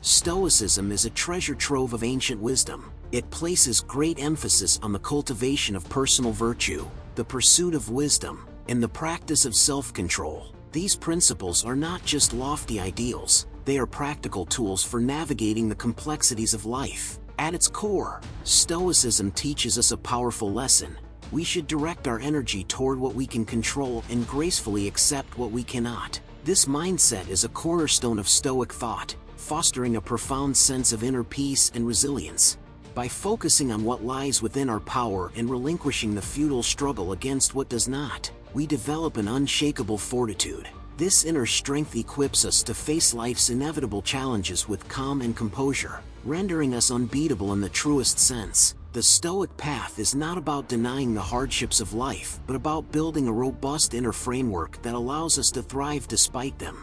Stoicism is a treasure trove of ancient wisdom. It places great emphasis on the cultivation of personal virtue, the pursuit of wisdom, and the practice of self-control. These principles are not just lofty ideals, they are practical tools for navigating the complexities of life. At its core, Stoicism teaches us a powerful lesson. We should direct our energy toward what we can control and gracefully accept what we cannot. This mindset is a cornerstone of Stoic thought, fostering a profound sense of inner peace and resilience. By focusing on what lies within our power and relinquishing the futile struggle against what does not, we develop an unshakable fortitude. This inner strength equips us to face life's inevitable challenges with calm and composure, rendering us unbeatable in the truest sense. The Stoic path is not about denying the hardships of life, but about building a robust inner framework that allows us to thrive despite them.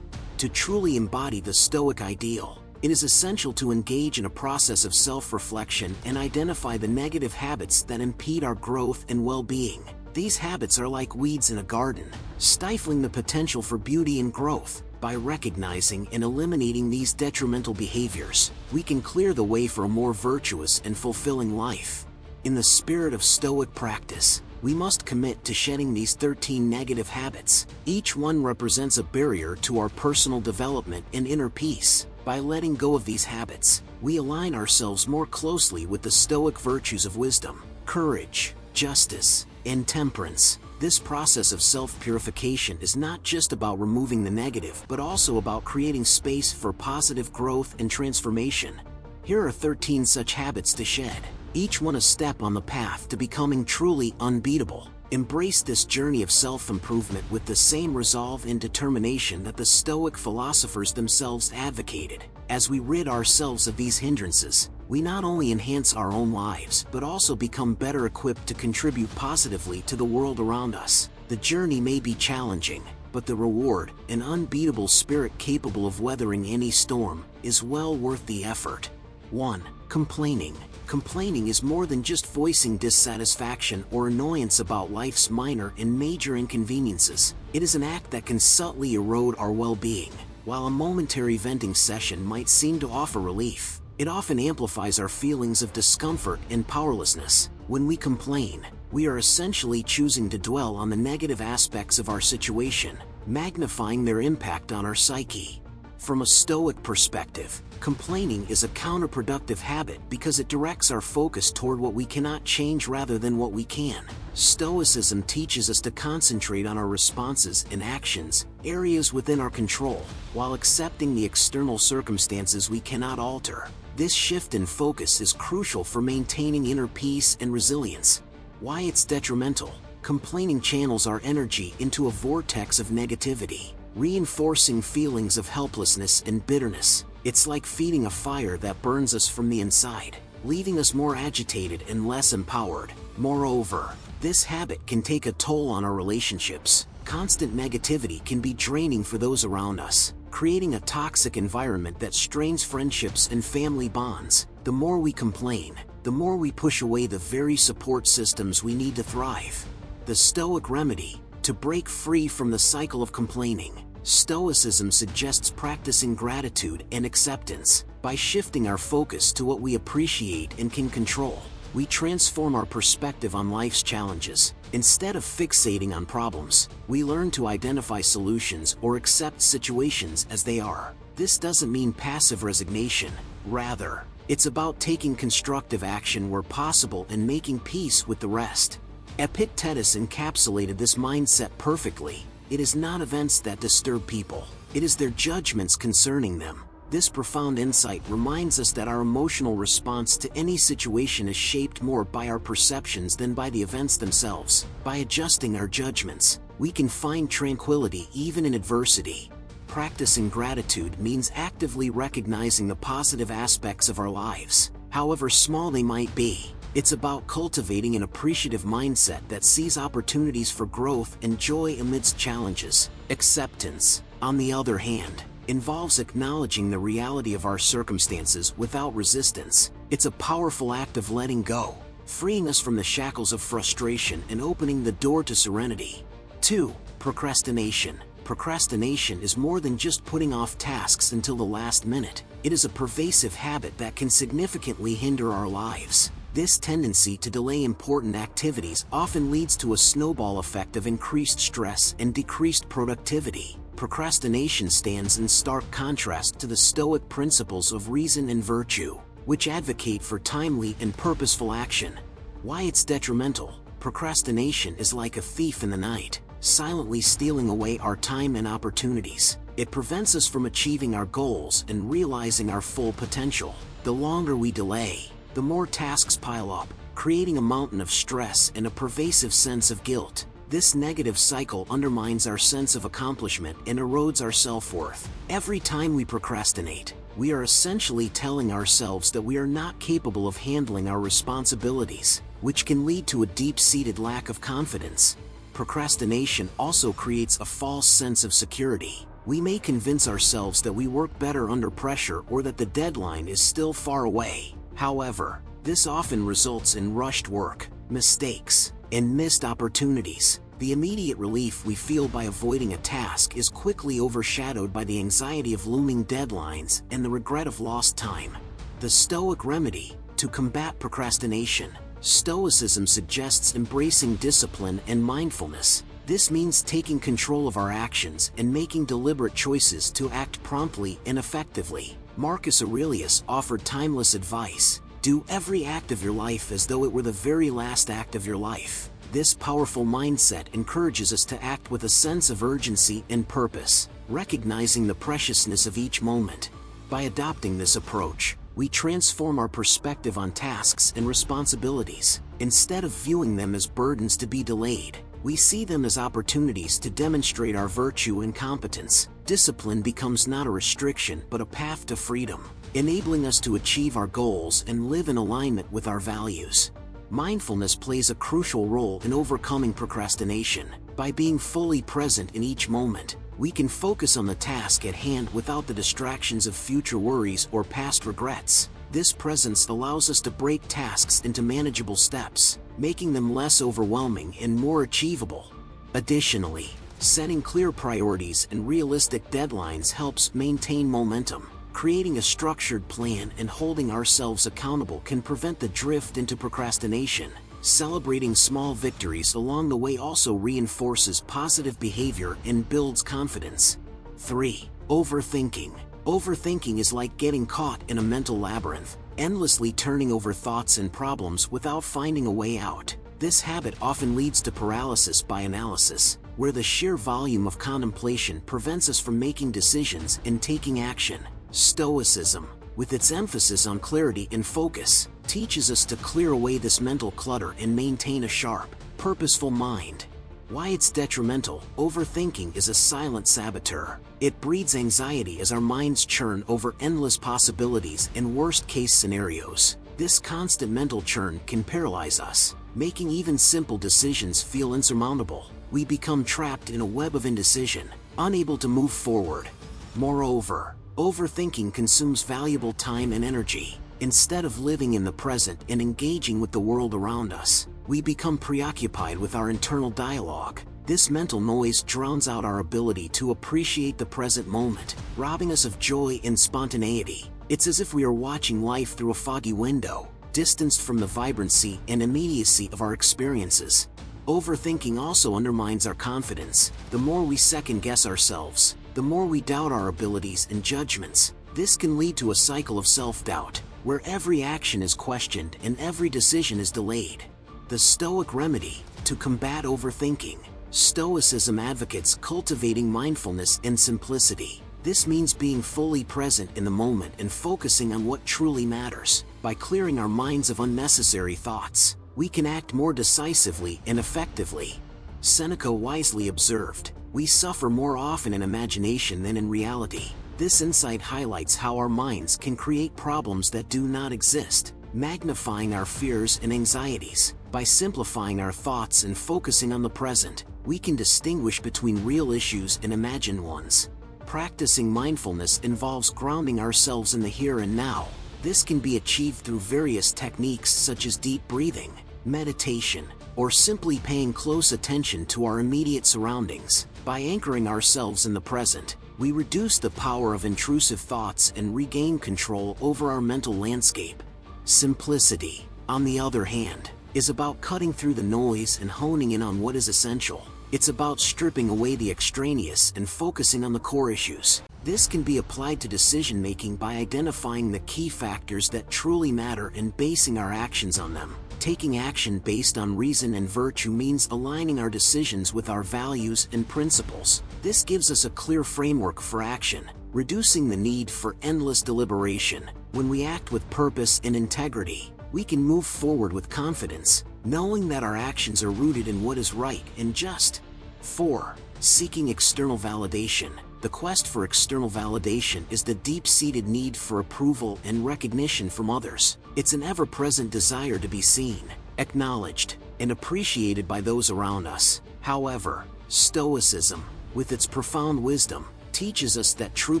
To truly embody the Stoic ideal, it is essential to engage in a process of self-reflection and identify the negative habits that impede our growth and well-being. These habits are like weeds in a garden, stifling the potential for beauty and growth. By recognizing and eliminating these detrimental behaviors, we can clear the way for a more virtuous and fulfilling life. In the spirit of Stoic practice, we must commit to shedding these 13 negative habits. Each one represents a barrier to our personal development and inner peace. By letting go of these habits, we align ourselves more closely with the Stoic virtues of wisdom, courage, justice, and temperance. This process of self-purification is not just about removing the negative, but also about creating space for positive growth and transformation. Here are 13 such habits to shed, each one a step on the path to becoming truly unbeatable. Embrace this journey of self-improvement with the same resolve and determination that the Stoic philosophers themselves advocated. As we rid ourselves of these hindrances, we not only enhance our own lives, but also become better equipped to contribute positively to the world around us. The journey may be challenging, but the reward, an unbeatable spirit capable of weathering any storm, is well worth the effort. 1. Complaining. Complaining is more than just voicing dissatisfaction or annoyance about life's minor and major inconveniences. It is an act that can subtly erode our well-being. While a momentary venting session might seem to offer relief, it often amplifies our feelings of discomfort and powerlessness. When we complain, we are essentially choosing to dwell on the negative aspects of our situation, magnifying their impact on our psyche. From a Stoic perspective, complaining is a counterproductive habit because it directs our focus toward what we cannot change rather than what we can. Stoicism teaches us to concentrate on our responses and actions, areas within our control, while accepting the external circumstances we cannot alter. This shift in focus is crucial for maintaining inner peace and resilience. Why it's detrimental? Complaining channels our energy into a vortex of negativity, reinforcing feelings of helplessness and bitterness. It's like feeding a fire that burns us from the inside, leaving us more agitated and less empowered. Moreover, this habit can take a toll on our relationships. Constant negativity can be draining for those around us, creating a toxic environment that strains friendships and family bonds. The more we complain, the more we push away the very support systems we need to thrive. The Stoic remedy: to break free from the cycle of complaining. Stoicism suggests practicing gratitude and acceptance. By shifting our focus to what we appreciate and can control, we transform our perspective on life's challenges. Instead of fixating on problems, we learn to identify solutions or accept situations as they are. This doesn't mean passive resignation. Rather, it's about taking constructive action where possible and making peace with the rest. Epictetus encapsulated this mindset perfectly. It is not events that disturb people, it is their judgments concerning them. This profound insight reminds us that our emotional response to any situation is shaped more by our perceptions than by the events themselves. By adjusting our judgments, we can find tranquility even in adversity. Practicing gratitude means actively recognizing the positive aspects of our lives, however small they might be. It's about cultivating an appreciative mindset that sees opportunities for growth and joy amidst challenges. Acceptance, on the other hand, involves acknowledging the reality of our circumstances without resistance. It's a powerful act of letting go, freeing us from the shackles of frustration and opening the door to serenity. 2. Procrastination. procrastination is more than just putting off tasks until the last minute. It is a pervasive habit that can significantly hinder our lives. This tendency to delay important activities often leads to a snowball effect of increased stress and decreased productivity. Procrastination stands in stark contrast to the Stoic principles of reason and virtue, which advocate for timely and purposeful action. Why it's detrimental? Procrastination is like a thief in the night, silently stealing away our time and opportunities. It prevents us from achieving our goals and realizing our full potential. The longer we delay, the more tasks pile up, creating a mountain of stress and a pervasive sense of guilt. This negative cycle undermines our sense of accomplishment and erodes our self-worth. Every time we procrastinate, we are essentially telling ourselves that we are not capable of handling our responsibilities, which can lead to a deep-seated lack of confidence. Procrastination also creates a false sense of security. We may convince ourselves that we work better under pressure or that the deadline is still far away. However, this often results in rushed work, mistakes, and missed opportunities. The immediate relief we feel by avoiding a task is quickly overshadowed by the anxiety of looming deadlines and the regret of lost time. The Stoic remedy to combat procrastination. Stoicism suggests embracing discipline and mindfulness. This means taking control of our actions and making deliberate choices to act promptly and effectively. Marcus Aurelius offered timeless advice: do every act of your life as though it were the very last act of your life. This powerful mindset encourages us to act with a sense of urgency and purpose, recognizing the preciousness of each moment. By adopting this approach, we transform our perspective on tasks and responsibilities. Instead of viewing them as burdens to be delayed, we see them as opportunities to demonstrate our virtue and competence. Discipline becomes not a restriction but a path to freedom, enabling us to achieve our goals and live in alignment with our values. Mindfulness plays a crucial role in overcoming procrastination. By being fully present in each moment, we can focus on the task at hand without the distractions of future worries or past regrets. This presence allows us to break tasks into manageable steps, making them less overwhelming and more achievable. Additionally, setting clear priorities and realistic deadlines helps maintain momentum. Creating a structured plan and holding ourselves accountable can prevent the drift into procrastination. Celebrating small victories along the way also reinforces positive behavior and builds confidence. 3. Overthinking. Overthinking is like getting caught in a mental labyrinth, endlessly turning over thoughts and problems without finding a way out. This habit often leads to paralysis by analysis, where the sheer volume of contemplation prevents us from making decisions and taking action. Stoicism, with its emphasis on clarity and focus, teaches us to clear away this mental clutter and maintain a sharp, purposeful mind. Why it's detrimental? Overthinking is a silent saboteur. It breeds anxiety as our minds churn over endless possibilities and worst-case scenarios. This constant mental churn can paralyze us, making even simple decisions feel insurmountable. We become trapped in a web of indecision, unable to move forward. Moreover, overthinking consumes valuable time and energy. Instead of living in the present and engaging with the world around us, we become preoccupied with our internal dialogue. This mental noise drowns out our ability to appreciate the present moment, robbing us of joy and spontaneity. It's as if we are watching life through a foggy window, distanced from the vibrancy and immediacy of our experiences. Overthinking also undermines our confidence. The more we second-guess ourselves, the more we doubt our abilities and judgments. This can lead to a cycle of self-doubt, where every action is questioned and every decision is delayed. The Stoic remedy to combat overthinking. Stoicism advocates cultivating mindfulness and simplicity. This means being fully present in the moment and focusing on what truly matters. By clearing our minds of unnecessary thoughts, we can act more decisively and effectively. Seneca wisely observed, "We suffer more often in imagination than in reality." This insight highlights how our minds can create problems that do not exist, magnifying our fears and anxieties. By simplifying our thoughts and focusing on the present, we can distinguish between real issues and imagined ones. Practicing mindfulness involves grounding ourselves in the here and now. This can be achieved through various techniques such as deep breathing, meditation, or simply paying close attention to our immediate surroundings. By anchoring ourselves in the present, we reduce the power of intrusive thoughts and regain control over our mental landscape. Simplicity, on the other hand, is about cutting through the noise and honing in on what is essential. It's about stripping away the extraneous and focusing on the core issues. This can be applied to decision-making by identifying the key factors that truly matter and basing our actions on them. Taking action based on reason and virtue means aligning our decisions with our values and principles. This gives us a clear framework for action, reducing the need for endless deliberation. When we act with purpose and integrity, we can move forward with confidence, knowing that our actions are rooted in what is right and just. 4. Seeking external validation. The quest for external validation is the deep-seated need for approval and recognition from others. It's an ever-present desire to be seen, acknowledged, and appreciated by those around us. However, Stoicism, with its profound wisdom, teaches us that true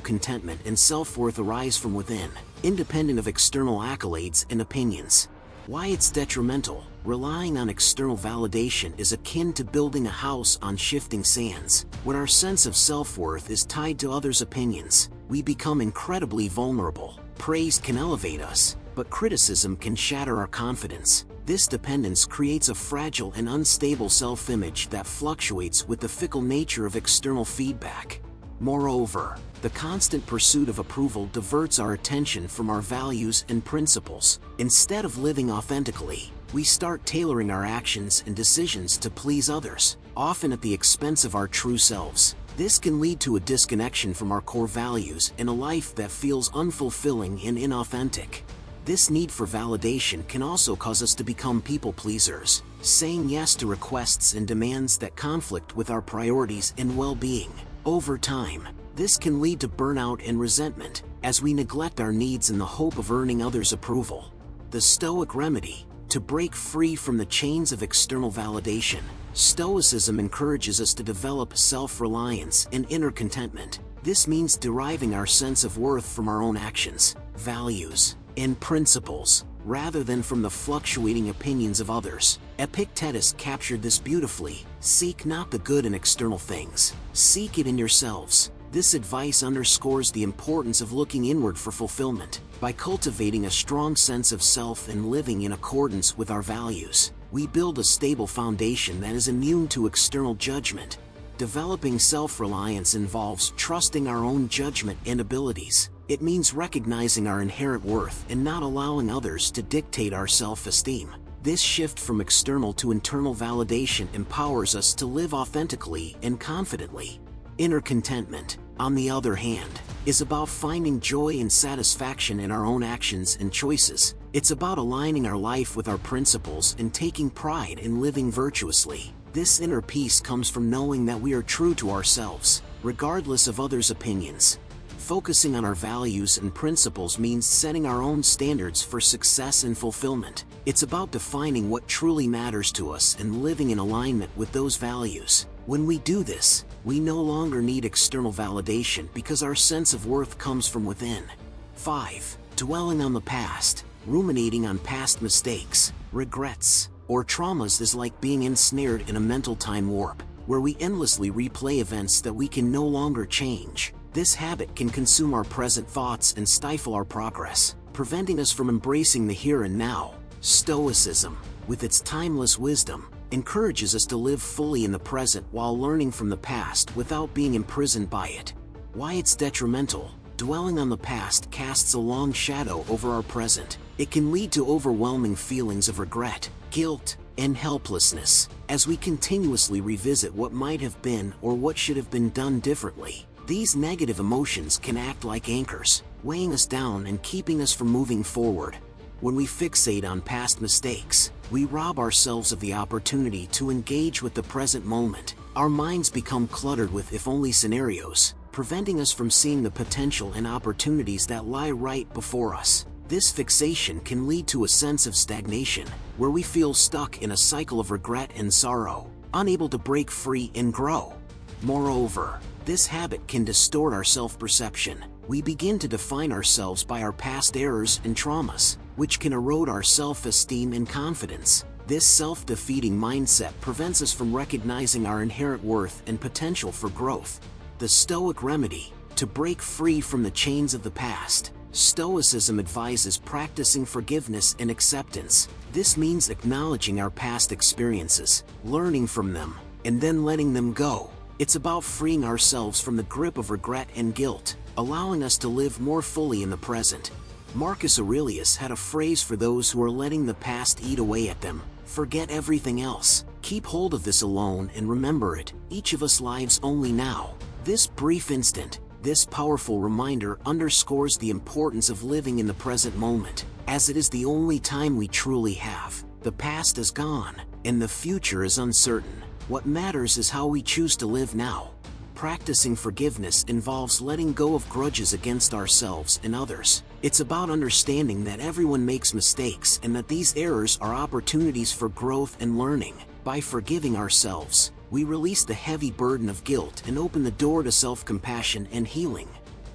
contentment and self-worth arise from within, independent of external accolades and opinions. Why it's detrimental. Relying on external validation is akin to building a house on shifting sands. When our sense of self-worth is tied to others' opinions, we become incredibly vulnerable. Praise can elevate us, but criticism can shatter our confidence. This dependence creates a fragile and unstable self-image that fluctuates with the fickle nature of external feedback. Moreover, the constant pursuit of approval diverts our attention from our values and principles. Instead of living authentically, we start tailoring our actions and decisions to please others, often at the expense of our true selves. This can lead to a disconnection from our core values and a life that feels unfulfilling and inauthentic. This need for validation can also cause us to become people pleasers, saying yes to requests and demands that conflict with our priorities and well-being. Over time, this can lead to burnout and resentment, as we neglect our needs in the hope of earning others' approval. The Stoic remedy: to break free from the chains of external validation. Stoicism encourages us to develop self-reliance and inner contentment. This means deriving our sense of worth from our own actions, values, and principles, rather than from the fluctuating opinions of others. Epictetus captured this beautifully. Seek not the good in external things, seek it in yourselves. This advice underscores the importance of looking inward for fulfillment. By cultivating a strong sense of self and living in accordance with our values, we build a stable foundation that is immune to external judgment. Developing self-reliance involves trusting our own judgment and abilities. It means recognizing our inherent worth and not allowing others to dictate our self-esteem. This shift from external to internal validation empowers us to live authentically and confidently. Inner contentment, on the other hand, is about finding joy and satisfaction in our own actions and choices. It's about aligning our life with our principles and taking pride in living virtuously. This inner peace comes from knowing that we are true to ourselves, regardless of others' opinions. Focusing on our values and principles means setting our own standards for success and fulfillment. It's about defining what truly matters to us and living in alignment with those values. When we do this, we no longer need external validation because our sense of worth comes from within. 5. Dwelling on the past. Ruminating on past mistakes, regrets, or traumas is like being ensnared in a mental time warp, where we endlessly replay events that we can no longer change. This habit can consume our present thoughts and stifle our progress, preventing us from embracing the here and now. Stoicism, with its timeless wisdom, encourages us to live fully in the present while learning from the past without being imprisoned by it. Why it's detrimental. Dwelling on the past casts a long shadow over our present. It can lead to overwhelming feelings of regret, guilt, and helplessness, as we continuously revisit what might have been or what should have been done differently. These negative emotions can act like anchors, weighing us down and keeping us from moving forward. When we fixate on past mistakes, we rob ourselves of the opportunity to engage with the present moment. Our minds become cluttered with if-only scenarios, preventing us from seeing the potential and opportunities that lie right before us. This fixation can lead to a sense of stagnation, where we feel stuck in a cycle of regret and sorrow, unable to break free and grow. Moreover, this habit can distort our self-perception. We begin to define ourselves by our past errors and traumas, which can erode our self-esteem and confidence. This self-defeating mindset prevents us from recognizing our inherent worth and potential for growth. The Stoic remedy: to break free from the chains of the past. Stoicism advises practicing forgiveness and acceptance. This means acknowledging our past experiences, learning from them, and then letting them go. It's about freeing ourselves from the grip of regret and guilt, allowing us to live more fully in the present. Marcus Aurelius had a phrase for those who are letting the past eat away at them: forget everything else. Keep hold of this alone and remember it: each of us lives only now. This brief instant, this powerful reminder underscores the importance of living in the present moment, as it is the only time we truly have. The past is gone, and the future is uncertain. What matters is how we choose to live now. Practicing forgiveness involves letting go of grudges against ourselves and others. It's about understanding that everyone makes mistakes and that these errors are opportunities for growth and learning. By forgiving ourselves, we release the heavy burden of guilt and open the door to self-compassion and healing.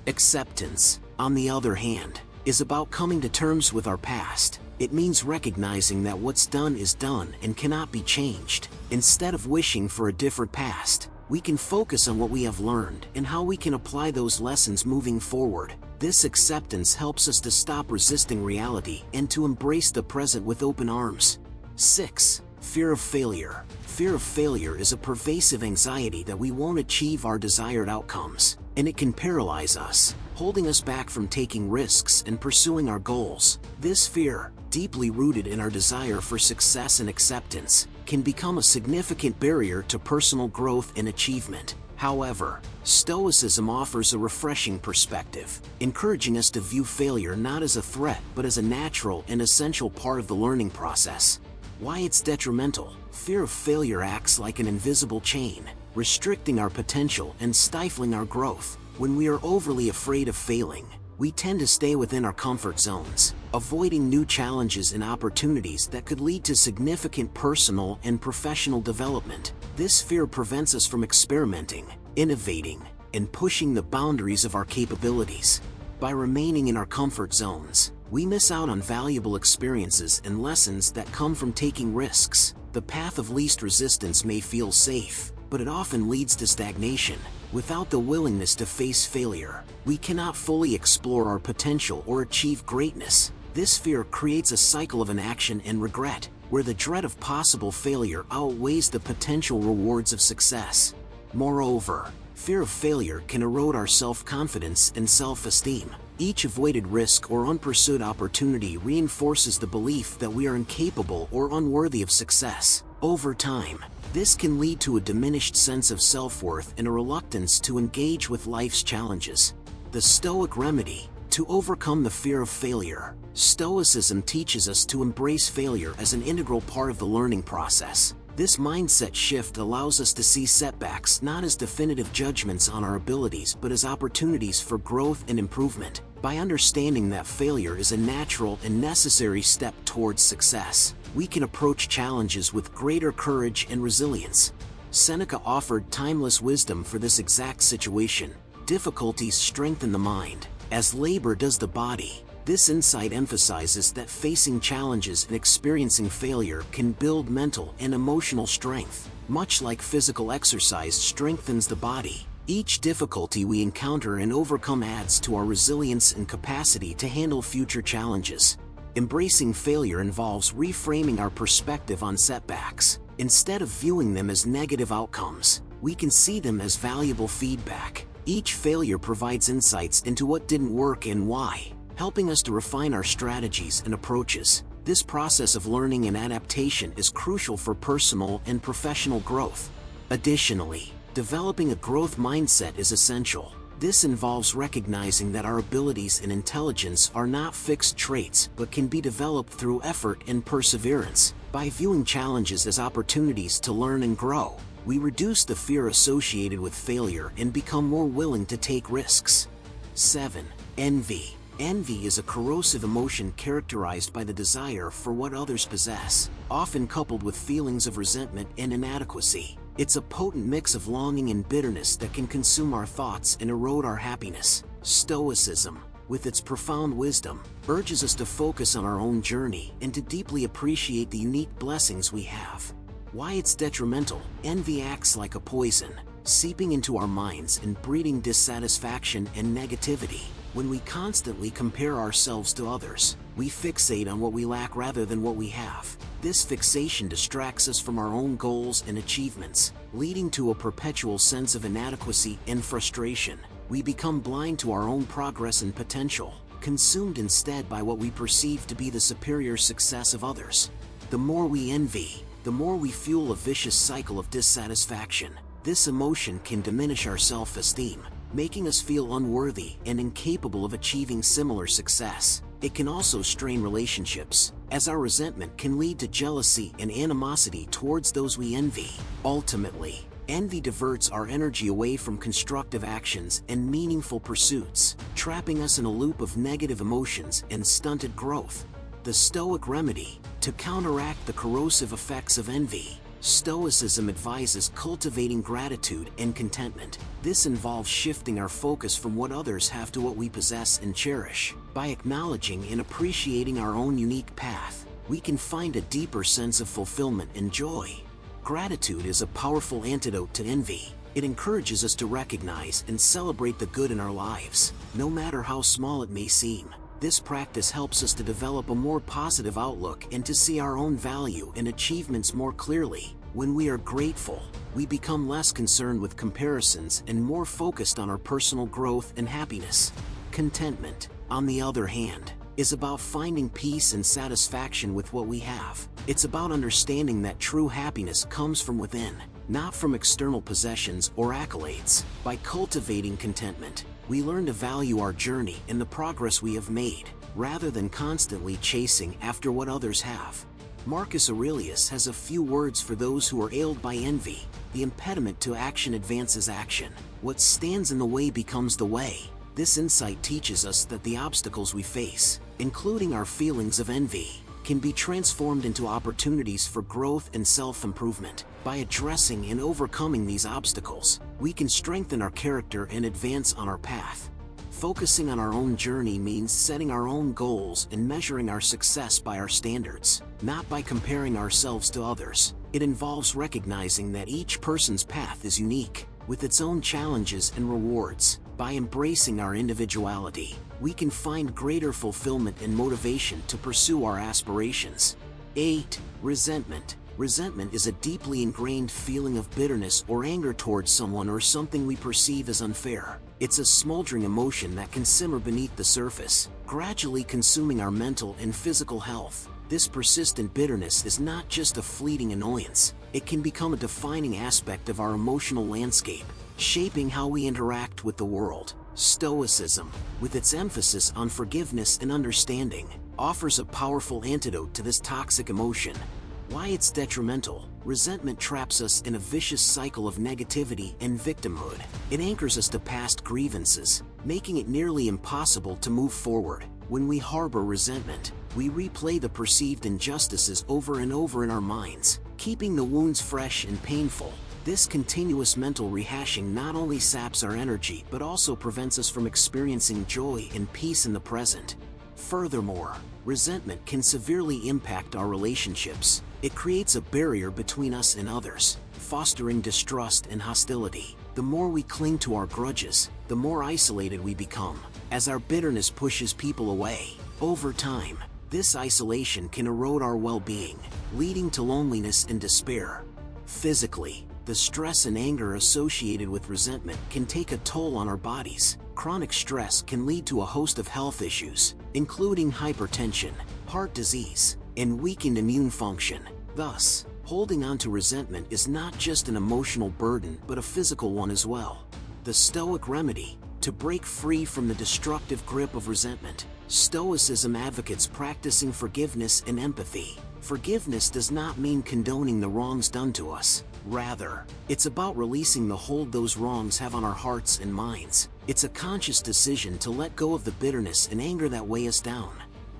Acceptance, on the other hand, is about coming to terms with our past. It means recognizing that what's done is done and cannot be changed. Instead of wishing for a different past, we can focus on what we have learned and how we can apply those lessons moving forward. This acceptance helps us to stop resisting reality and to embrace the present with open arms. 6. Fear of failure. Fear of failure is a pervasive anxiety that we won't achieve our desired outcomes, and it can paralyze us, holding us back from taking risks and pursuing our goals. This fear, deeply rooted in our desire for success and acceptance, can become a significant barrier to personal growth and achievement. However, Stoicism offers a refreshing perspective, encouraging us to view failure not as a threat but as a natural and essential part of the learning process. Why it's detrimental. Fear of failure acts like an invisible chain, restricting our potential and stifling our growth. When we are overly afraid of failing, we tend to stay within our comfort zones, avoiding new challenges and opportunities that could lead to significant personal and professional development. This fear prevents us from experimenting, innovating, and pushing the boundaries of our capabilities. By remaining in our comfort zones, we miss out on valuable experiences and lessons that come from taking risks. The path of least resistance may feel safe, but it often leads to stagnation. Without the willingness to face failure, we cannot fully explore our potential or achieve greatness. This fear creates a cycle of inaction and regret, where the dread of possible failure outweighs the potential rewards of success. Moreover, fear of failure can erode our self-confidence and self-esteem. Each avoided risk or unpursued opportunity reinforces the belief that we are incapable or unworthy of success. Over time, this can lead to a diminished sense of self-worth and a reluctance to engage with life's challenges. The Stoic remedy: to overcome the fear of failure. Stoicism teaches us to embrace failure as an integral part of the learning process. This mindset shift allows us to see setbacks not as definitive judgments on our abilities but as opportunities for growth and improvement. By understanding that failure is a natural and necessary step towards success, we can approach challenges with greater courage and resilience. Seneca offered timeless wisdom for this exact situation: difficulties strengthen the mind, as labor does the body. This insight emphasizes that facing challenges and experiencing failure can build mental and emotional strength. Much like physical exercise strengthens the body, each difficulty we encounter and overcome adds to our resilience and capacity to handle future challenges. Embracing failure involves reframing our perspective on setbacks. Instead of viewing them as negative outcomes, we can see them as valuable feedback. Each failure provides insights into what didn't work and why, helping us to refine our strategies and approaches. This process of learning and adaptation is crucial for personal and professional growth. Additionally, developing a growth mindset is essential. This involves recognizing that our abilities and intelligence are not fixed traits but can be developed through effort and perseverance. By viewing challenges as opportunities to learn and grow, we reduce the fear associated with failure and become more willing to take risks. 7. Envy. Envy is a corrosive emotion characterized by the desire for what others possess, often coupled with feelings of resentment and inadequacy. It's a potent mix of longing and bitterness that can consume our thoughts and erode our happiness. Stoicism, with its profound wisdom, urges us to focus on our own journey and to deeply appreciate the unique blessings we have. Why it's detrimental. Envy acts like a poison, seeping into our minds and breeding dissatisfaction and negativity. When we constantly compare ourselves to others, we fixate on what we lack rather than what we have. This fixation distracts us from our own goals and achievements, leading to a perpetual sense of inadequacy and frustration. We become blind to our own progress and potential, consumed instead by what we perceive to be the superior success of others. The more we envy, the more we fuel a vicious cycle of dissatisfaction. This emotion can diminish our self-esteem, making us feel unworthy and incapable of achieving similar success. It can also strain relationships, as our resentment can lead to jealousy and animosity towards those we envy. Ultimately, envy diverts our energy away from constructive actions and meaningful pursuits, trapping us in a loop of negative emotions and stunted growth. The Stoic remedy: to counteract the corrosive effects of envy, Stoicism advises cultivating gratitude and contentment. This involves shifting our focus from what others have to what we possess and cherish. By acknowledging and appreciating our own unique path, we can find a deeper sense of fulfillment and joy. Gratitude is a powerful antidote to envy. It encourages us to recognize and celebrate the good in our lives, no matter how small it may seem. This practice helps us to develop a more positive outlook and to see our own value and achievements more clearly. When we are grateful, we become less concerned with comparisons and more focused on our personal growth and happiness. Contentment, on the other hand, is about finding peace and satisfaction with what we have. It's about understanding that true happiness comes from within, not from external possessions or accolades. By cultivating contentment, we learn to value our journey and the progress we have made, rather than constantly chasing after what others have. Marcus Aurelius has a few words for those who are ailed by envy. The impediment to action advances action. What stands in the way becomes the way. This insight teaches us that the obstacles we face, including our feelings of envy, can be transformed into opportunities for growth and self-improvement. By addressing and overcoming these obstacles, we can strengthen our character and advance on our path. Focusing on our own journey means setting our own goals and measuring our success by our standards, not by comparing ourselves to others. It involves recognizing that each person's path is unique, with its own challenges and rewards. By embracing our individuality, we can find greater fulfillment and motivation to pursue our aspirations. 8. Resentment. Resentment is a deeply ingrained feeling of bitterness or anger towards someone or something we perceive as unfair. It's a smoldering emotion that can simmer beneath the surface, gradually consuming our mental and physical health. This persistent bitterness is not just a fleeting annoyance. It can become a defining aspect of our emotional landscape, shaping how we interact with the world. Stoicism, with its emphasis on forgiveness and understanding, offers a powerful antidote to this toxic emotion. Why it's detrimental. Resentment traps us in a vicious cycle of negativity and victimhood. It anchors us to past grievances, making it nearly impossible to move forward. When we harbor resentment, we replay the perceived injustices over and over in our minds, keeping the wounds fresh and painful. This continuous mental rehashing not only saps our energy but also prevents us from experiencing joy and peace in the present. Furthermore, resentment can severely impact our relationships. It creates a barrier between us and others, fostering distrust and hostility. The more we cling to our grudges, the more isolated we become, as our bitterness pushes people away. Over time, this isolation can erode our well-being, leading to loneliness and despair. Physically, the stress and anger associated with resentment can take a toll on our bodies. Chronic stress can lead to a host of health issues, including hypertension, heart disease, and weakened immune function. Thus, holding on to resentment is not just an emotional burden but a physical one as well. The Stoic remedy: to break free from the destructive grip of resentment. Stoicism advocates practicing forgiveness and empathy. Forgiveness does not mean condoning the wrongs done to us. Rather, it's about releasing the hold those wrongs have on our hearts and minds. It's a conscious decision to let go of the bitterness and anger that weigh us down.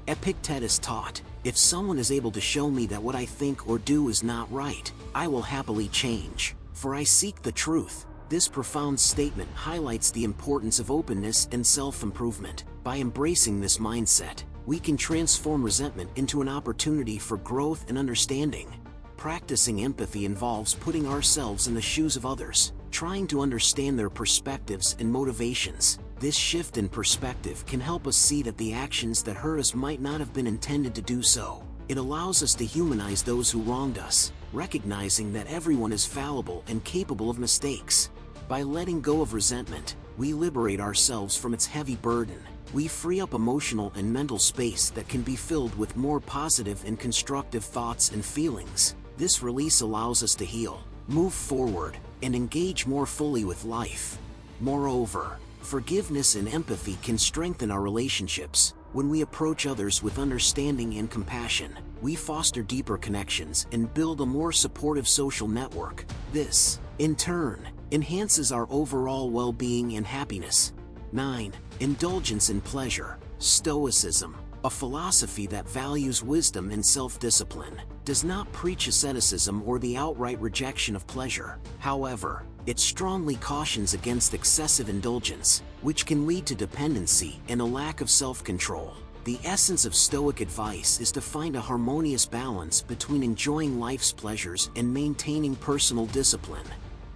Epictetus taught, "If someone is able to show me that what I think or do is not right, I will happily change, for I seek the truth." This profound statement highlights the importance of openness and self-improvement. By embracing this mindset, we can transform resentment into an opportunity for growth and understanding. Practicing empathy involves putting ourselves in the shoes of others, trying to understand their perspectives and motivations. This shift in perspective can help us see that the actions that hurt us might not have been intended to do so. It allows us to humanize those who wronged us, recognizing that everyone is fallible and capable of mistakes. By letting go of resentment, we liberate ourselves from its heavy burden. We free up emotional and mental space that can be filled with more positive and constructive thoughts and feelings. This release allows us to heal, move forward, and engage more fully with life. Moreover, forgiveness and empathy can strengthen our relationships. When we approach others with understanding and compassion, we foster deeper connections and build a more supportive social network. This, in turn, enhances our overall well-being and happiness. 9. Indulgence in pleasure. Stoicism, a philosophy that values wisdom and self-discipline, does not preach asceticism or the outright rejection of pleasure. However, it strongly cautions against excessive indulgence, which can lead to dependency and a lack of self-control. The essence of Stoic advice is to find a harmonious balance between enjoying life's pleasures and maintaining personal discipline.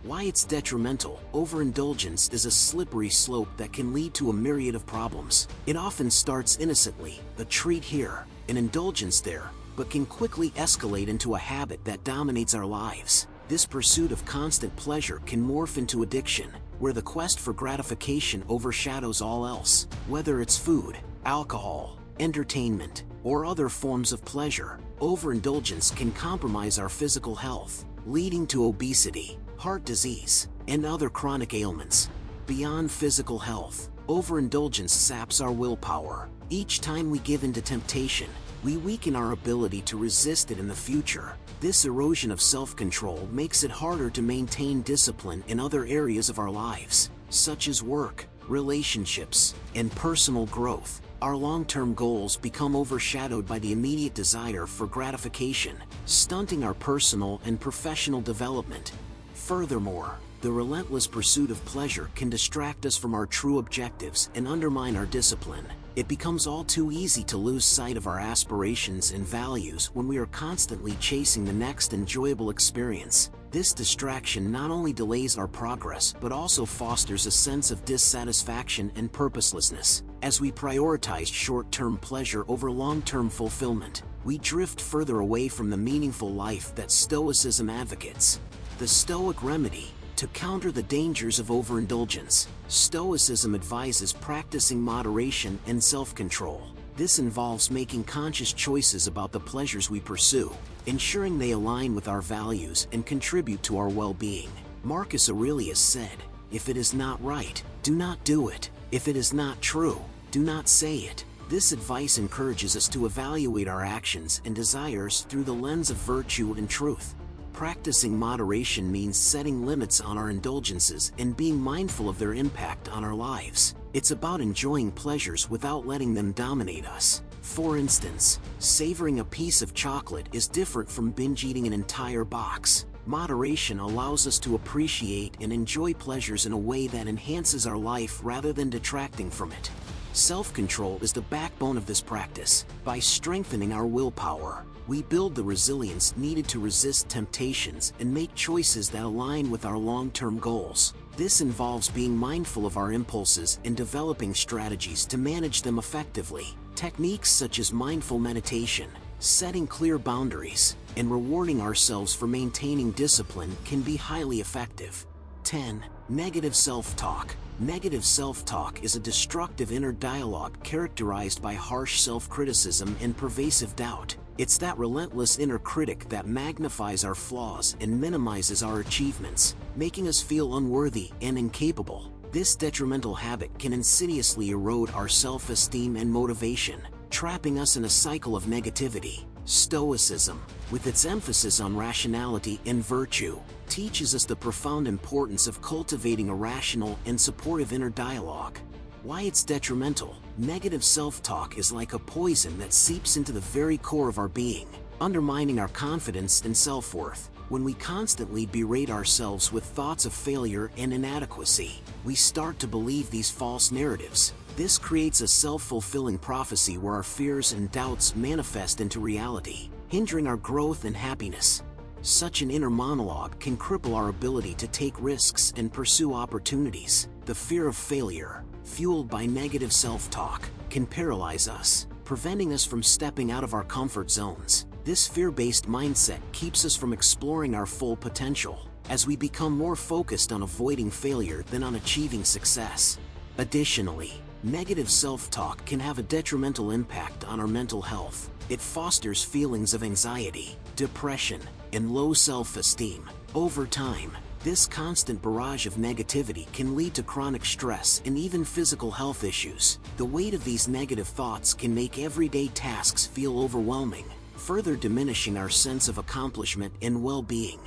Why it's detrimental. Overindulgence is a slippery slope that can lead to a myriad of problems. It often starts innocently, a treat here, an indulgence there, but can quickly escalate into a habit that dominates our lives. This pursuit of constant pleasure can morph into addiction, where the quest for gratification overshadows all else. Whether it's food, alcohol, entertainment, or other forms of pleasure, overindulgence can compromise our physical health, leading to obesity, heart disease, and other chronic ailments. Beyond physical health, overindulgence saps our willpower. Each time we give in to temptation, we weaken our ability to resist it in the future. This erosion of self-control makes it harder to maintain discipline in other areas of our lives, such as work, relationships, and personal growth. Our long-term goals become overshadowed by the immediate desire for gratification, stunting our personal and professional development. Furthermore, the relentless pursuit of pleasure can distract us from our true objectives and undermine our discipline. It becomes all too easy to lose sight of our aspirations and values when we are constantly chasing the next enjoyable experience. This distraction not only delays our progress but also fosters a sense of dissatisfaction and purposelessness. As we prioritize short-term pleasure over long-term fulfillment, we drift further away from the meaningful life that Stoicism advocates. The Stoic remedy. To counter the dangers of overindulgence, Stoicism advises practicing moderation and self-control. This involves making conscious choices about the pleasures we pursue, ensuring they align with our values and contribute to our well-being. Marcus Aurelius said, "If it is not right, do not do it. If it is not true, do not say it." This advice encourages us to evaluate our actions and desires through the lens of virtue and truth. Practicing moderation means setting limits on our indulgences and being mindful of their impact on our lives. It's about enjoying pleasures without letting them dominate us. For instance, savoring a piece of chocolate is different from binge eating an entire box. Moderation allows us to appreciate and enjoy pleasures in a way that enhances our life rather than detracting from it. Self-control is the backbone of this practice. By strengthening our willpower, we build the resilience needed to resist temptations and make choices that align with our long-term goals. This involves being mindful of our impulses and developing strategies to manage them effectively. Techniques such as mindful meditation, setting clear boundaries, and rewarding ourselves for maintaining discipline can be highly effective. 10. Negative self-talk. Negative self-talk is a destructive inner dialogue characterized by harsh self-criticism and pervasive doubt. It's that relentless inner critic that magnifies our flaws and minimizes our achievements, making us feel unworthy and incapable. This detrimental habit can insidiously erode our self-esteem and motivation, trapping us in a cycle of negativity. Stoicism, with its emphasis on rationality and virtue, teaches us the profound importance of cultivating a rational and supportive inner dialogue. Why it's detrimental. Negative self-talk is like a poison that seeps into the very core of our being, undermining our confidence and self-worth. When we constantly berate ourselves with thoughts of failure and inadequacy, we start to believe these false narratives, This creates a self-fulfilling prophecy where our fears and doubts manifest into reality, hindering our growth and happiness. Such an inner monologue can cripple our ability to take risks and pursue opportunities. The fear of failure, fueled by negative self-talk, can paralyze us, preventing us from stepping out of our comfort zones. This fear-based mindset keeps us from exploring our full potential, as we become more focused on avoiding failure than on achieving success. Additionally, negative self-talk can have a detrimental impact on our mental health. It fosters feelings of anxiety, depression, and low self-esteem. Over time, this constant barrage of negativity can lead to chronic stress and even physical health issues. The weight of these negative thoughts can make everyday tasks feel overwhelming, further diminishing our sense of accomplishment and well-being.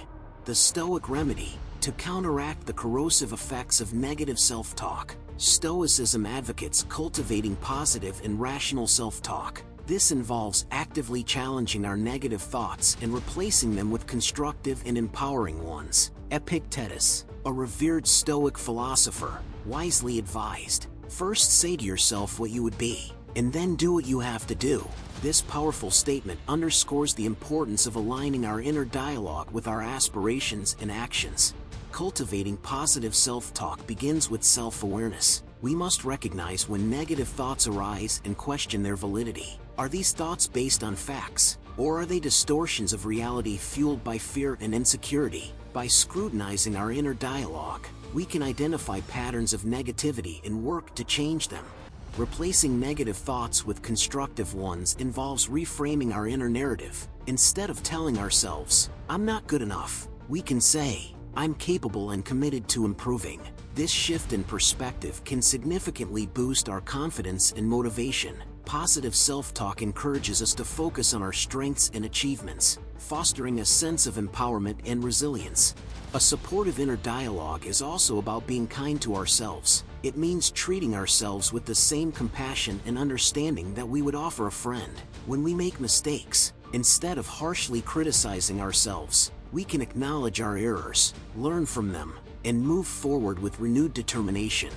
The Stoic remedy: to counteract the corrosive effects of negative self-talk, Stoicism advocates cultivating positive and rational self-talk. This involves actively challenging our negative thoughts and replacing them with constructive and empowering ones. Epictetus, a revered Stoic philosopher, wisely advised, "First say to yourself what you would be, and then do what you have to do." This powerful statement underscores the importance of aligning our inner dialogue with our aspirations and actions. Cultivating positive self-talk begins with self-awareness. We must recognize when negative thoughts arise and question their validity. Are these thoughts based on facts, or are they distortions of reality fueled by fear and insecurity? By scrutinizing our inner dialogue, we can identify patterns of negativity and work to change them. Replacing negative thoughts with constructive ones involves reframing our inner narrative. Instead of telling ourselves, "I'm not good enough," we can say, "I'm capable and committed to improving." This shift in perspective can significantly boost our confidence and motivation. Positive self-talk encourages us to focus on our strengths and achievements, fostering a sense of empowerment and resilience. A supportive inner dialogue is also about being kind to ourselves. It means treating ourselves with the same compassion and understanding that we would offer a friend. When we make mistakes, instead of harshly criticizing ourselves, we can acknowledge our errors, learn from them, and move forward with renewed determination.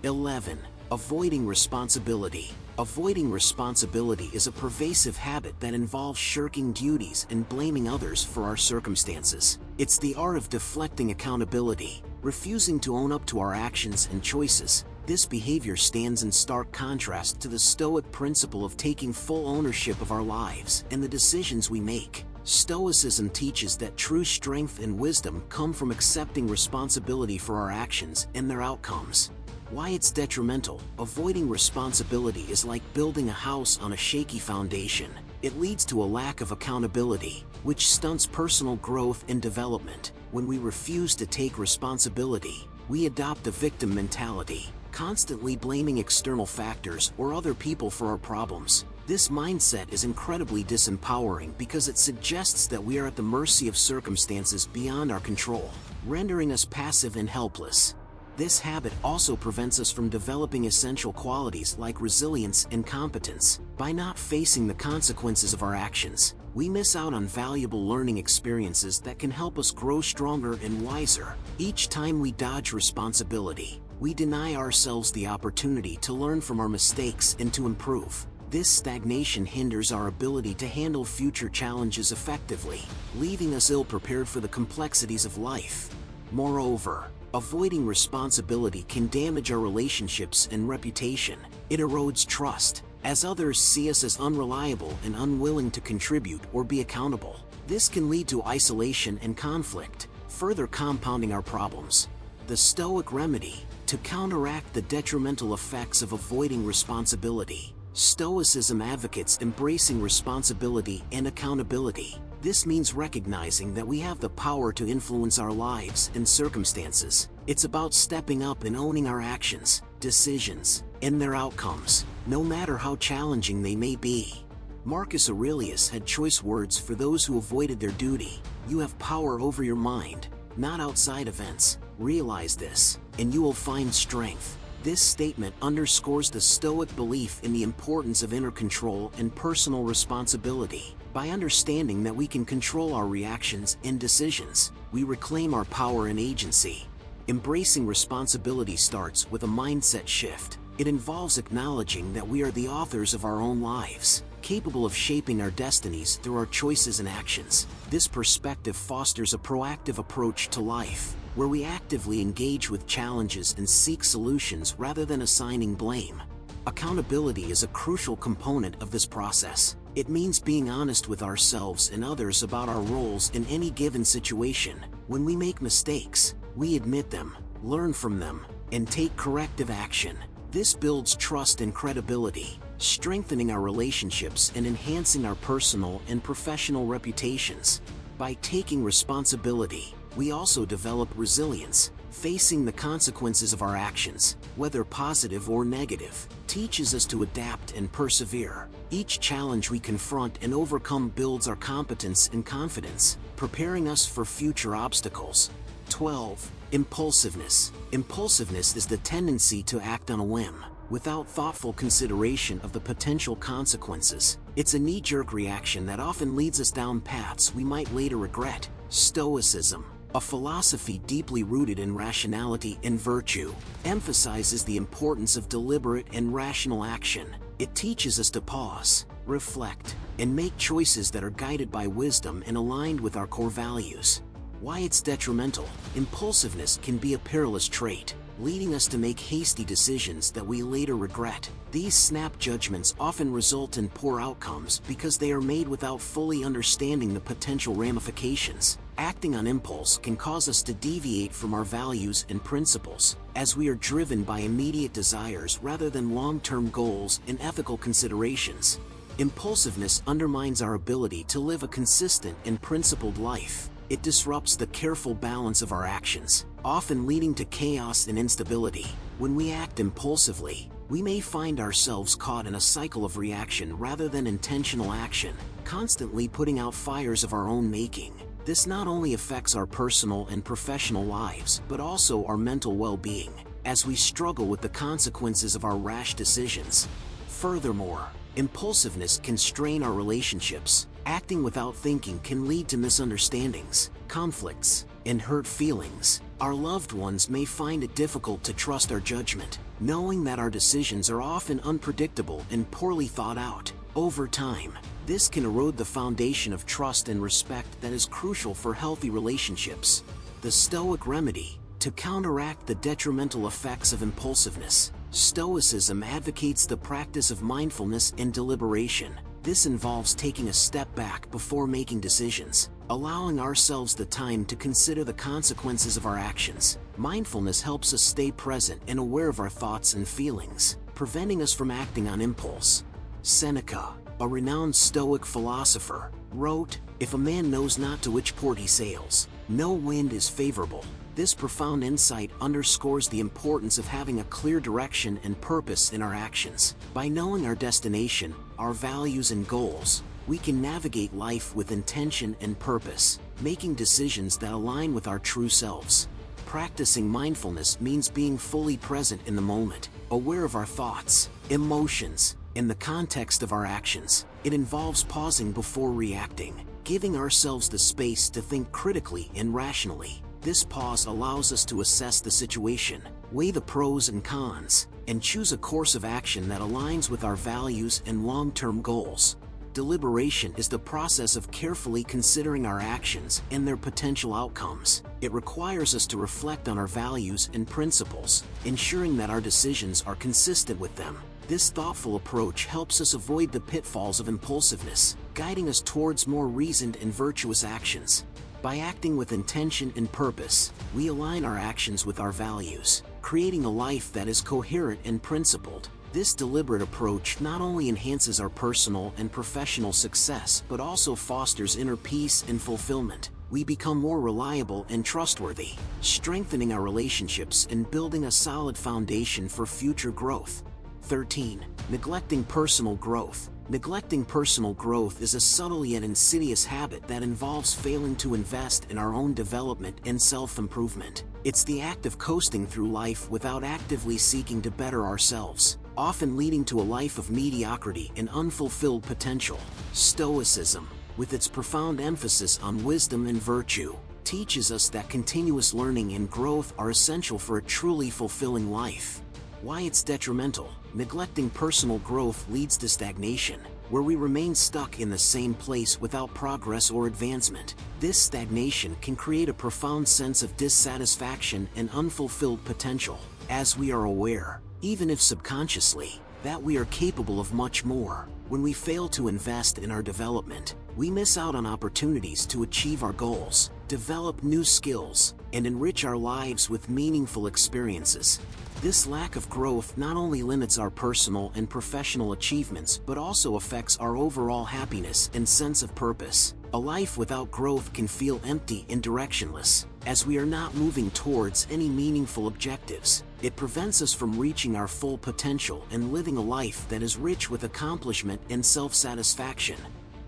11. Avoiding responsibility. Avoiding responsibility is a pervasive habit that involves shirking duties and blaming others for our circumstances. It's the art of deflecting accountability, refusing to own up to our actions and choices. This behavior stands in stark contrast to the Stoic principle of taking full ownership of our lives and the decisions we make. Stoicism teaches that true strength and wisdom come from accepting responsibility for our actions and their outcomes. Why it's detrimental. Avoiding responsibility is like building a house on a shaky foundation. It leads to a lack of accountability, which stunts personal growth and development. When we refuse to take responsibility, we adopt a victim mentality, constantly blaming external factors or other people for our problems. This mindset is incredibly disempowering because it suggests that we are at the mercy of circumstances beyond our control, rendering us passive and helpless. This habit also prevents us from developing essential qualities like resilience and competence. By not facing the consequences of our actions, we miss out on valuable learning experiences that can help us grow stronger and wiser. Each time we dodge responsibility, we deny ourselves the opportunity to learn from our mistakes and to improve. This stagnation hinders our ability to handle future challenges effectively, leaving us ill-prepared for the complexities of life. Moreover, avoiding responsibility can damage our relationships and reputation. It erodes trust, as others see us as unreliable and unwilling to contribute or be accountable. This can lead to isolation and conflict, further compounding our problems. The Stoic remedy: to counteract the detrimental effects of avoiding responsibility, Stoicism advocates embracing responsibility and accountability. This means recognizing that we have the power to influence our lives and circumstances. It's about stepping up and owning our actions, decisions, and their outcomes, no matter how challenging they may be. Marcus Aurelius had choice words for those who avoided their duty: "You have power over your mind, not outside events. Realize this, and you will find strength." This statement underscores the Stoic belief in the importance of inner control and personal responsibility. By understanding that we can control our reactions and decisions, we reclaim our power and agency. Embracing responsibility starts with a mindset shift. It involves acknowledging that we are the authors of our own lives, capable of shaping our destinies through our choices and actions. This perspective fosters a proactive approach to life, where we actively engage with challenges and seek solutions rather than assigning blame. Accountability is a crucial component of this process. It means being honest with ourselves and others about our roles in any given situation. When we make mistakes, we admit them, learn from them, and take corrective action. This builds trust and credibility, strengthening our relationships and enhancing our personal and professional reputations. By taking responsibility, we also develop resilience. Facing the consequences of our actions, whether positive or negative, teaches us to adapt and persevere. Each challenge we confront and overcome builds our competence and confidence, preparing us for future obstacles. 12. Impulsiveness. Impulsiveness is the tendency to act on a whim, without thoughtful consideration of the potential consequences. It's a knee-jerk reaction that often leads us down paths we might later regret. Stoicism, a philosophy deeply rooted in rationality and virtue, emphasizes the importance of deliberate and rational action. It teaches us to pause, reflect, and make choices that are guided by wisdom and aligned with our core values. Why it's detrimental. Impulsiveness can be a perilous trait, leading us to make hasty decisions that we later regret. These snap judgments often result in poor outcomes because they are made without fully understanding the potential ramifications. Acting on impulse can cause us to deviate from our values and principles, as we are driven by immediate desires rather than long-term goals and ethical considerations. Impulsiveness undermines our ability to live a consistent and principled life. It disrupts the careful balance of our actions, often leading to chaos and instability. When we act impulsively, we may find ourselves caught in a cycle of reaction rather than intentional action, constantly putting out fires of our own making. This not only affects our personal and professional lives, but also our mental well-being, as we struggle with the consequences of our rash decisions. Furthermore, impulsiveness can strain our relationships. Acting without thinking can lead to misunderstandings, conflicts, and hurt feelings. Our loved ones may find it difficult to trust our judgment, knowing that our decisions are often unpredictable and poorly thought out. Over time, this can erode the foundation of trust and respect that is crucial for healthy relationships. The Stoic remedy. To counteract the detrimental effects of impulsiveness, Stoicism advocates the practice of mindfulness and deliberation. This involves taking a step back before making decisions, allowing ourselves the time to consider the consequences of our actions. Mindfulness helps us stay present and aware of our thoughts and feelings, preventing us from acting on impulse. Seneca, a renowned Stoic philosopher, wrote, "If a man knows not to which port he sails, no wind is favorable." This profound insight underscores the importance of having a clear direction and purpose in our actions. By knowing our destination, our values and goals, we can navigate life with intention and purpose, making decisions that align with our true selves. Practicing mindfulness means being fully present in the moment, aware of our thoughts, emotions, and the context of our actions. It involves pausing before reacting, giving ourselves the space to think critically and rationally. This pause allows us to assess the situation, weigh the pros and cons, and choose a course of action that aligns with our values and long-term goals. Deliberation is the process of carefully considering our actions and their potential outcomes. It requires us to reflect on our values and principles, ensuring that our decisions are consistent with them. This thoughtful approach helps us avoid the pitfalls of impulsiveness, guiding us towards more reasoned and virtuous actions. By acting with intention and purpose, we align our actions with our values, creating a life that is coherent and principled. This deliberate approach not only enhances our personal and professional success but also fosters inner peace and fulfillment. We become more reliable and trustworthy, strengthening our relationships and building a solid foundation for future growth. 13. Neglecting personal growth. Neglecting personal growth is a subtle yet insidious habit that involves failing to invest in our own development and self-improvement. It's the act of coasting through life without actively seeking to better ourselves, often leading to a life of mediocrity and unfulfilled potential. Stoicism, with its profound emphasis on wisdom and virtue, teaches us that continuous learning and growth are essential for a truly fulfilling life. Why it's detrimental. Neglecting personal growth leads to stagnation, where we remain stuck in the same place without progress or advancement. This stagnation can create a profound sense of dissatisfaction and unfulfilled potential, as we are aware, even if subconsciously, that we are capable of much more. When we fail to invest in our development, we miss out on opportunities to achieve our goals, develop new skills, and enrich our lives with meaningful experiences. This lack of growth not only limits our personal and professional achievements but also affects our overall happiness and sense of purpose. A life without growth can feel empty and directionless, as we are not moving towards any meaningful objectives. It prevents us from reaching our full potential and living a life that is rich with accomplishment and self-satisfaction.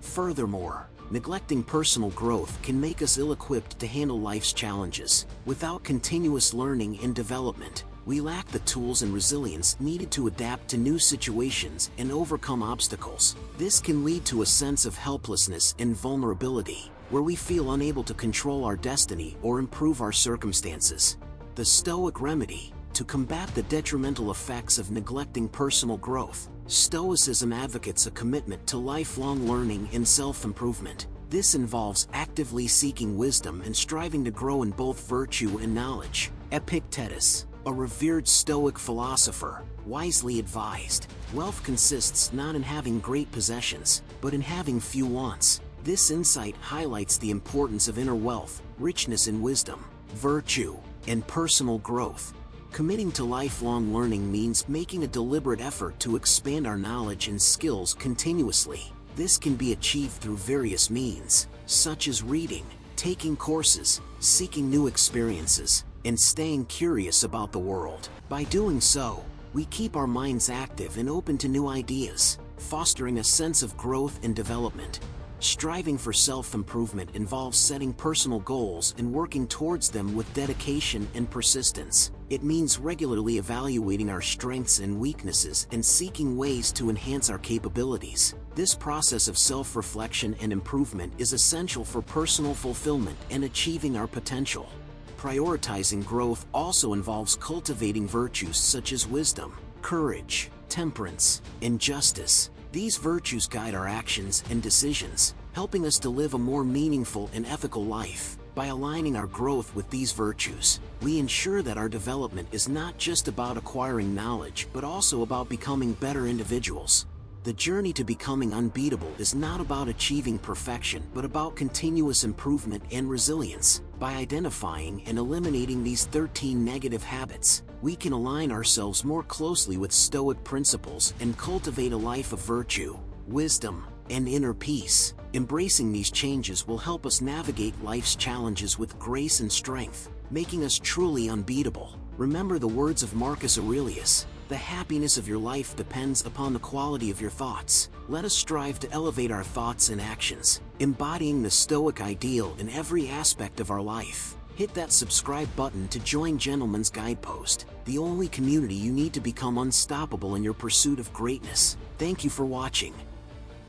Furthermore, neglecting personal growth can make us ill-equipped to handle life's challenges. Without continuous learning and development, we lack the tools and resilience needed to adapt to new situations and overcome obstacles. This can lead to a sense of helplessness and vulnerability, where we feel unable to control our destiny or improve our circumstances. The Stoic remedy: to combat the detrimental effects of neglecting personal growth, Stoicism advocates a commitment to lifelong learning and self-improvement. This involves actively seeking wisdom and striving to grow in both virtue and knowledge. Epictetus, a revered Stoic philosopher, wisely advised, "Wealth consists not in having great possessions, but in having few wants." This insight highlights the importance of inner wealth, richness in wisdom, virtue, and personal growth. Committing to lifelong learning means making a deliberate effort to expand our knowledge and skills continuously. This can be achieved through various means, such as reading, taking courses, seeking new experiences, and staying curious about the world. By doing so, we keep our minds active and open to new ideas, fostering a sense of growth and development. Striving for self-improvement involves setting personal goals and working towards them with dedication and persistence. It means regularly evaluating our strengths and weaknesses and seeking ways to enhance our capabilities. This process of self-reflection and improvement is essential for personal fulfillment and achieving our potential. Prioritizing growth also involves cultivating virtues such as wisdom, courage, temperance, and justice. These virtues guide our actions and decisions, helping us to live a more meaningful and ethical life. By aligning our growth with these virtues, we ensure that our development is not just about acquiring knowledge but also about becoming better individuals. The journey to becoming unbeatable is not about achieving perfection but about continuous improvement and resilience. By identifying and eliminating these 13 negative habits, we can align ourselves more closely with Stoic principles and cultivate a life of virtue, wisdom, and inner peace. Embracing these changes will help us navigate life's challenges with grace and strength, making us truly unbeatable. Remember the words of Marcus Aurelius: "The happiness of your life depends upon the quality of your thoughts." Let us strive to elevate our thoughts and actions, embodying the Stoic ideal in every aspect of our life. Hit that subscribe button to join Gentleman's Guidepost, the only community you need to become unstoppable in your pursuit of greatness. Thank you for watching.